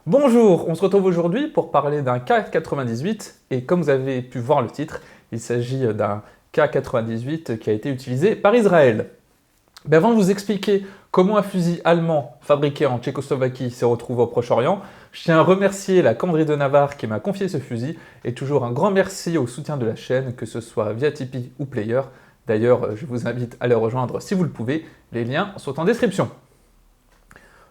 Bonjour, on se retrouve aujourd'hui pour parler d'un K98 et comme vous avez pu voir le titre, il s'agit d'un K98 qui a été utilisé par Israël. Mais avant de vous expliquer comment un fusil allemand fabriqué en Tchécoslovaquie s'est retrouvé au Proche-Orient, je tiens à remercier la Commanderie de Navarre qui m'a confié ce fusil et toujours un grand merci au soutien de la chaîne, que ce soit via Tipeee ou Player. D'ailleurs, je vous invite à les rejoindre si vous le pouvez, les liens sont en description.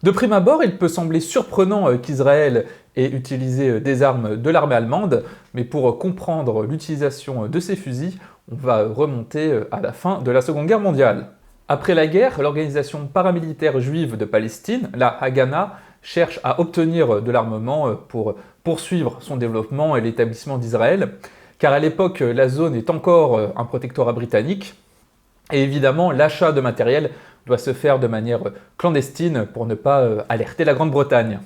De prime abord, il peut sembler surprenant qu'Israël ait utilisé des armes de l'armée allemande, mais pour comprendre l'utilisation de ces fusils, on va remonter à la fin de la Seconde Guerre mondiale. Après la guerre, l'organisation paramilitaire juive de Palestine, la Haganah, cherche à obtenir de l'armement pour poursuivre son développement et l'établissement d'Israël, car à l'époque, la zone est encore un protectorat britannique, et évidemment, l'achat de matériel doit se faire de manière clandestine pour ne pas alerter la Grande-Bretagne.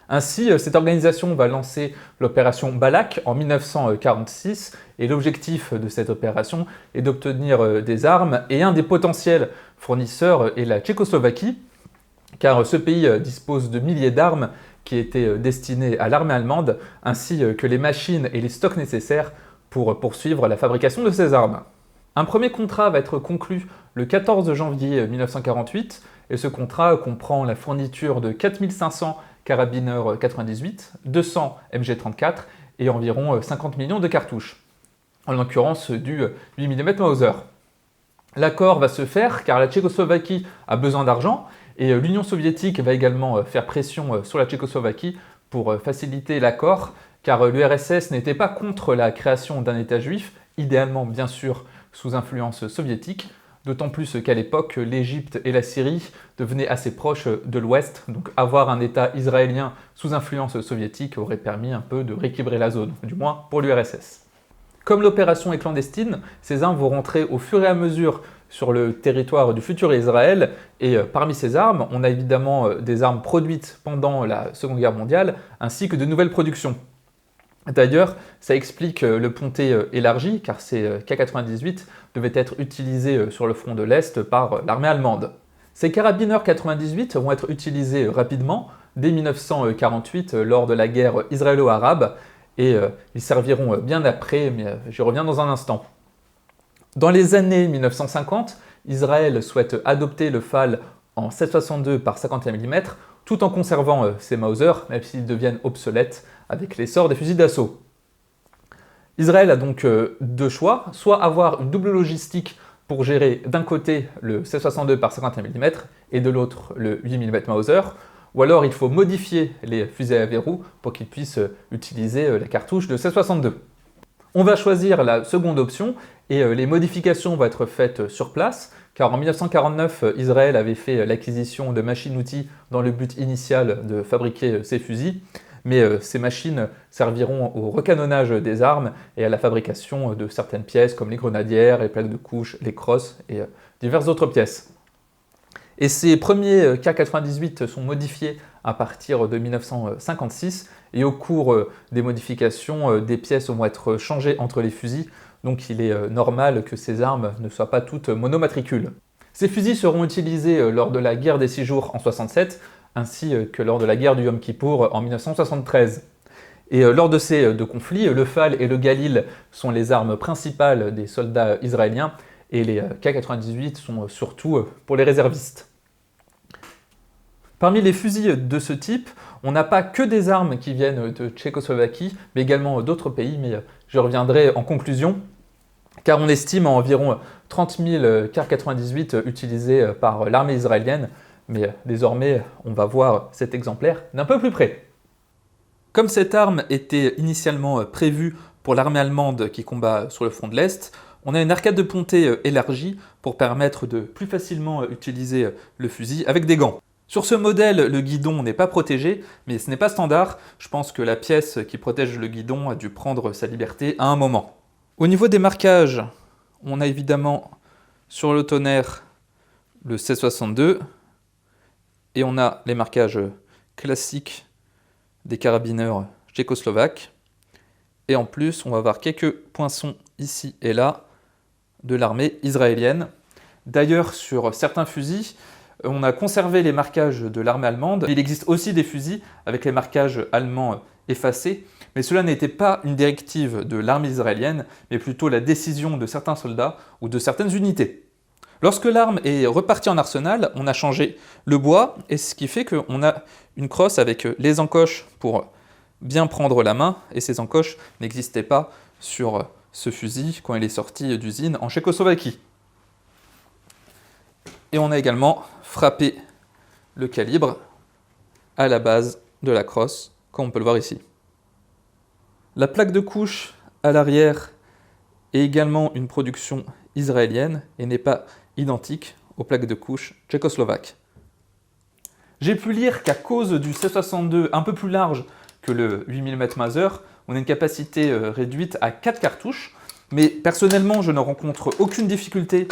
Ainsi, cette organisation va lancer l'opération Balak en 1946 et l'objectif de cette opération est d'obtenir des armes et un des potentiels fournisseurs est la Tchécoslovaquie, car ce pays dispose de milliers d'armes qui étaient destinées à l'armée allemande ainsi que les machines et les stocks nécessaires pour poursuivre la fabrication de ces armes. Un premier contrat va être conclu le 14 janvier 1948 et ce contrat comprend la fourniture de 4500 carabineurs 98, 200 MG34 et environ 50 millions de cartouches, en l'occurrence du 8 mm Mauser. L'accord va se faire car la Tchécoslovaquie a besoin d'argent et l'Union soviétique va également faire pression sur la Tchécoslovaquie pour faciliter l'accord car l'URSS n'était pas contre la création d'un État juif, idéalement bien sûr sous influence soviétique, d'autant plus qu'à l'époque, l'Égypte et la Syrie devenaient assez proches de l'Ouest, donc avoir un État israélien sous influence soviétique aurait permis un peu de rééquilibrer la zone, du moins pour l'URSS. Comme l'opération est clandestine, ces armes vont rentrer au fur et à mesure sur le territoire du futur Israël, et parmi ces armes, on a évidemment des armes produites pendant la Seconde Guerre mondiale, ainsi que de nouvelles productions. D'ailleurs, ça explique le pontet élargi, car ces K98 devaient être utilisés sur le front de l'Est par l'armée allemande. Ces carabineurs 98 vont être utilisés rapidement, dès 1948, lors de la guerre israélo-arabe, et ils serviront bien après, mais j'y reviens dans un instant. Dans les années 1950, Israël souhaite adopter le FAL en 7,62 par 51 mm, tout en conservant ses Mauser, même s'ils deviennent obsolètes avec l'essor des fusils d'assaut. Israël a donc deux choix, soit avoir une double logistique pour gérer d'un côté le 7,62 par 51 mm et de l'autre le 8 mm Mauser, ou alors il faut modifier les fusils à verrou pour qu'ils puissent utiliser la cartouche de 7,62. On va choisir la seconde option et les modifications vont être faites sur place, car en 1949, Israël avait fait l'acquisition de machines-outils dans le but initial de fabriquer ces fusils, mais ces machines serviront au recanonnage des armes et à la fabrication de certaines pièces comme les grenadières, les plaques de couche, les crosses et diverses autres pièces. Et ces premiers K98 sont modifiés à partir de 1956 et au cours des modifications, des pièces vont être changées entre les fusils, donc il est normal que ces armes ne soient pas toutes monomatricules. Ces fusils seront utilisés lors de la guerre des 6 jours en 67, ainsi que lors de la guerre du Yom Kippour en 1973. Et lors de ces deux conflits, le FAL et le Galil sont les armes principales des soldats israéliens, et les K98 sont surtout pour les réservistes. Parmi les fusils de ce type, on n'a pas que des armes qui viennent de Tchécoslovaquie, mais également d'autres pays, mais je reviendrai en conclusion, car on estime à environ 30 000 K98 utilisés par l'armée israélienne, mais désormais on va voir cet exemplaire d'un peu plus près. Comme cette arme était initialement prévue pour l'armée allemande qui combat sur le front de l'Est, on a une arcade de pontée élargie pour permettre de plus facilement utiliser le fusil avec des gants. Sur ce modèle, le guidon n'est pas protégé, mais ce n'est pas standard. Je pense que la pièce qui protège le guidon a dû prendre sa liberté à un moment. Au niveau des marquages, on a évidemment sur le tonnerre le 1662 et on a les marquages classiques des carabineurs tchécoslovaques. Et en plus, on va avoir quelques poinçons ici et là de l'armée israélienne. D'ailleurs, sur certains fusils, On a conservé les marquages de l'armée allemande. Il existe aussi des fusils avec les marquages allemands effacés, mais cela n'était pas une directive de l'armée israélienne, mais plutôt la décision de certains soldats ou de certaines unités. Lorsque l'arme est repartie en arsenal, on a changé le bois, et ce qui fait qu'on a une crosse avec les encoches pour bien prendre la main, et ces encoches n'existaient pas sur ce fusil quand il est sorti d'usine en Tchécoslovaquie. Et on a également frappé le calibre à la base de la crosse, comme on peut le voir ici. La plaque de couche à l'arrière est également une production israélienne et n'est pas identique aux plaques de couche tchécoslovaques. J'ai pu lire qu'à cause du C62 un peu plus large que le 8 mm Mauser, on a une capacité réduite à 4 cartouches, mais personnellement je ne rencontre aucune difficulté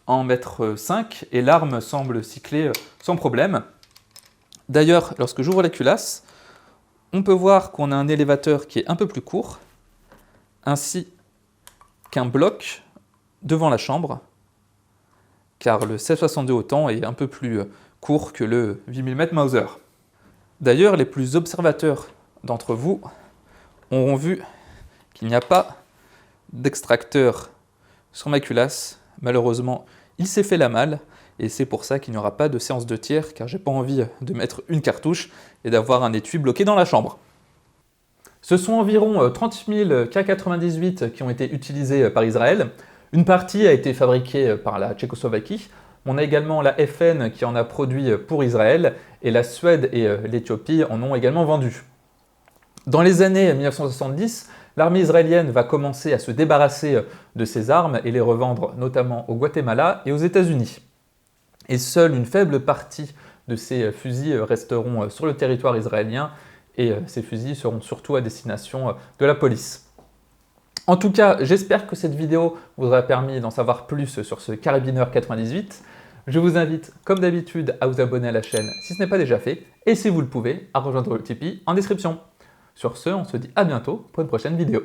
à en mettre 5 et l'arme semble cycler sans problème. D'ailleurs, lorsque j'ouvre la culasse, on peut voir qu'on a un élévateur qui est un peu plus court, ainsi qu'un bloc devant la chambre, car le C62 autant est un peu plus court que le 8 mm Mauser. D'ailleurs, les plus observateurs d'entre vous auront vu qu'il n'y a pas d'extracteur sur ma culasse. Malheureusement, il s'est fait la malle, et c'est pour ça qu'il n'y aura pas de séance de tir, car j'ai pas envie de mettre une cartouche et d'avoir un étui bloqué dans la chambre. Ce sont environ 30 000 K98 qui ont été utilisés par Israël. Une partie a été fabriquée par la Tchécoslovaquie. On a également la FN qui en a produit pour Israël, et la Suède et l'Éthiopie en ont également vendu. Dans les années 1970, l'armée israélienne va commencer à se débarrasser de ces armes et les revendre notamment au Guatemala et aux États-Unis. Et seule une faible partie de ces fusils resteront sur le territoire israélien, et ces fusils seront surtout à destination de la police. En tout cas, j'espère que cette vidéo vous aura permis d'en savoir plus sur ce carabineur 98. Je vous invite, comme d'habitude, à vous abonner à la chaîne si ce n'est pas déjà fait, et si vous le pouvez, à rejoindre le Tipeee en description. Sur ce, on se dit à bientôt pour une prochaine vidéo.